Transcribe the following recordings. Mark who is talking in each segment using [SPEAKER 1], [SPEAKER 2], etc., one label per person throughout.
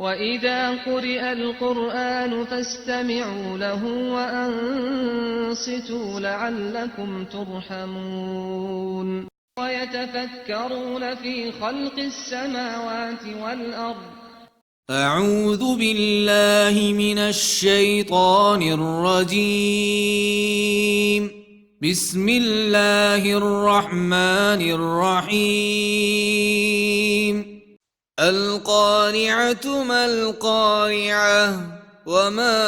[SPEAKER 1] وإذا قرئ القرآن فاستمعوا له وأنصتوا لعلكم ترحمون ويتفكرون في خلق السماوات والأرض
[SPEAKER 2] أعوذ بالله من الشيطان الرجيم. بسم الله الرحمن الرحيم. القارعة ما القارعة وما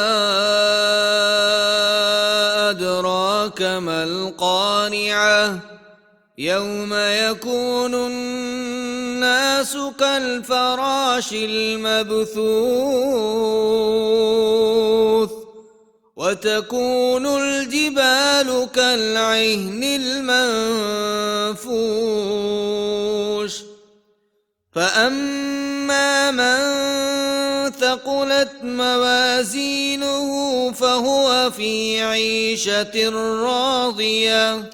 [SPEAKER 2] أدراك ما القارعة يوم يكون الناس كالفراش المبثوث وتكون الجبال كالعهن المنفوش فأما من ثقلت موازينه فهو في عيشة راضية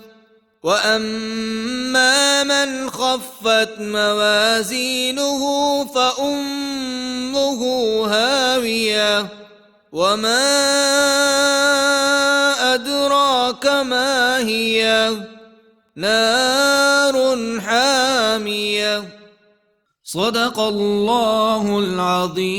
[SPEAKER 2] وأما من خفت موازينه فأمه هاوية وما أدراك ما هي نار حامية. صدق الله العظيم.